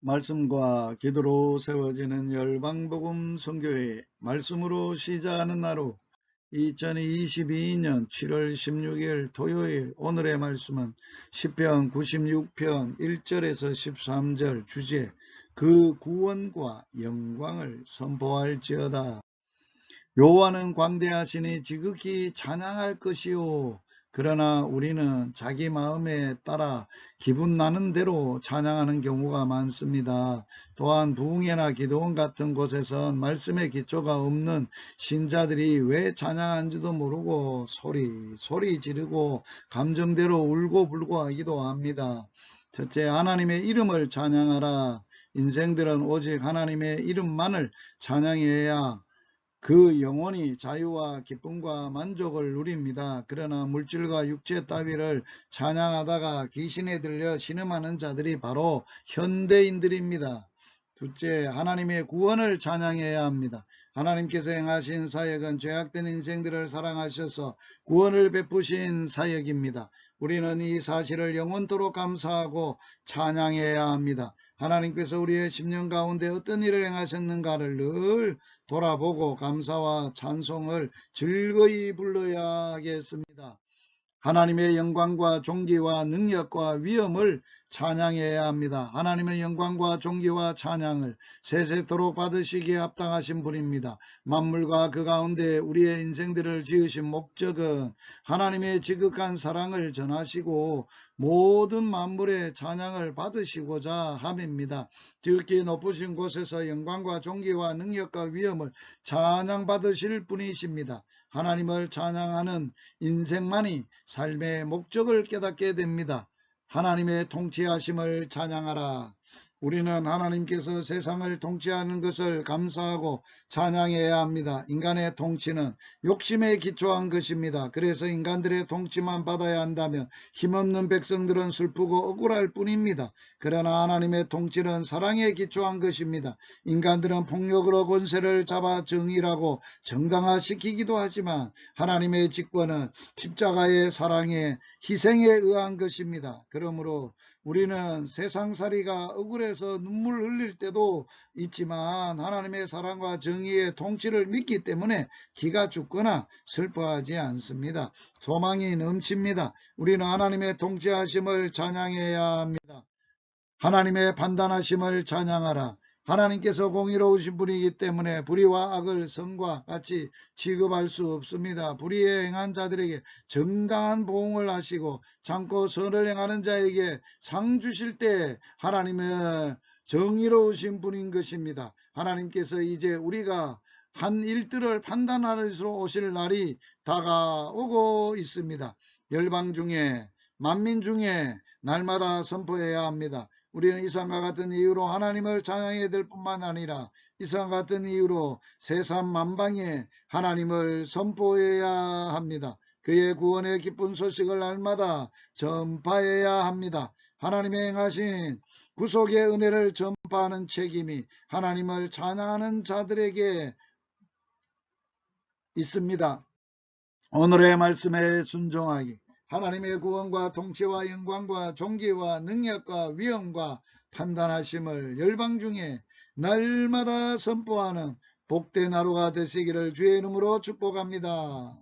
말씀과 기도로 세워지는 열방복음 선교회 말씀으로 시작하는 하루 2022년 7월 16일 토요일 오늘의 말씀은 시편 96편 1절에서 13절 주제 그 구원과 영광을 선포할지어다. 여호와는 광대하시니 지극히 찬양할 것이요 그러나 우리는 자기 마음에 따라 기분 나는 대로 찬양하는 경우가 많습니다. 또한 부흥회나 기도원 같은 곳에선 말씀의 기초가 없는 신자들이 왜 찬양한지도 모르고 소리 지르고 감정대로 울고 불고 하기도 합니다. 첫째, 하나님의 이름을 찬양하라. 인생들은 오직 하나님의 이름만을 찬양해야 그 영혼이 자유와 기쁨과 만족을 누립니다. 그러나 물질과 육체 따위를 찬양하다가 귀신에 들려 신음하는 자들이 바로 현대인들입니다. 둘째, 하나님의 구원을 찬양해야 합니다. 하나님께서 행하신 사역은 죄악된 인생들을 사랑하셔서 구원을 베푸신 사역입니다. 우리는 이 사실을 영원토록 감사하고 찬양해야 합니다. 하나님께서 우리의 10년 가운데 어떤 일을 행하셨는가를 늘 돌아보고 감사와 찬송을 즐거이 불러야 하겠습니다. 하나님의 영광과 존귀와 능력과 위엄을 찬양해야 합니다. 하나님의 영광과 존귀와 찬양을 세세토록 받으시기에 합당하신 분입니다. 만물과 그 가운데 우리의 인생들을 지으신 목적은 하나님의 지극한 사랑을 전하시고 모든 만물의 찬양을 받으시고자 함입니다. 지극히 높으신 곳에서 영광과 존귀와 능력과 위엄을 찬양받으실 분이십니다. 하나님을 찬양하는 인생만이 삶의 목적을 깨닫게 됩니다. 하나님의 통치하심을 찬양하라. 우리는 하나님께서 세상을 통치하는 것을 감사하고 찬양해야 합니다. 인간의 통치는 욕심에 기초한 것입니다. 그래서 인간들의 통치만 받아야 한다면 힘없는 백성들은 슬프고 억울할 뿐입니다. 그러나 하나님의 통치는 사랑에 기초한 것입니다. 인간들은 폭력으로 권세를 잡아 정의라고 정당화시키기도 하지만 하나님의 직권은 십자가의 사랑에 희생에 의한 것입니다. 그러므로 우리는 세상살이가 억울해서 눈물 흘릴 때도 있지만 하나님의 사랑과 정의의 통치를 믿기 때문에 기가 죽거나 슬퍼하지 않습니다. 소망이 넘칩니다. 우리는 하나님의 통치하심을 찬양해야 합니다. 하나님의 판단하심을 찬양하라. 하나님께서 공의로우신 분이기 때문에 불의와 악을 선과 같이 취급할 수 없습니다. 불의에 행한 자들에게 정당한 보응을 하시고 참고 선을 행하는 자에게 상 주실 때 하나님의 정의로우신 분인 것입니다. 하나님께서 이제 우리가 한 일들을 판단하러 오실 날이 다가오고 있습니다. 열방 중에 만민 중에 날마다 선포해야 합니다. 우리는 이상과 같은 이유로 하나님을 찬양해야 될 뿐만 아니라 이상과 같은 이유로 세상 만방에 하나님을 선포해야 합니다. 그의 구원의 기쁜 소식을 날마다 전파해야 합니다. 하나님의 행하신 구속의 은혜를 전파하는 책임이 하나님을 찬양하는 자들에게 있습니다. 오늘의 말씀에 순종하기. 하나님의 구원과 통치와 영광과 존귀와 능력과 위엄과 판단하심을 열방 중에 날마다 선포하는 복된 하루가 되시기를 주의 이름으로 축복합니다.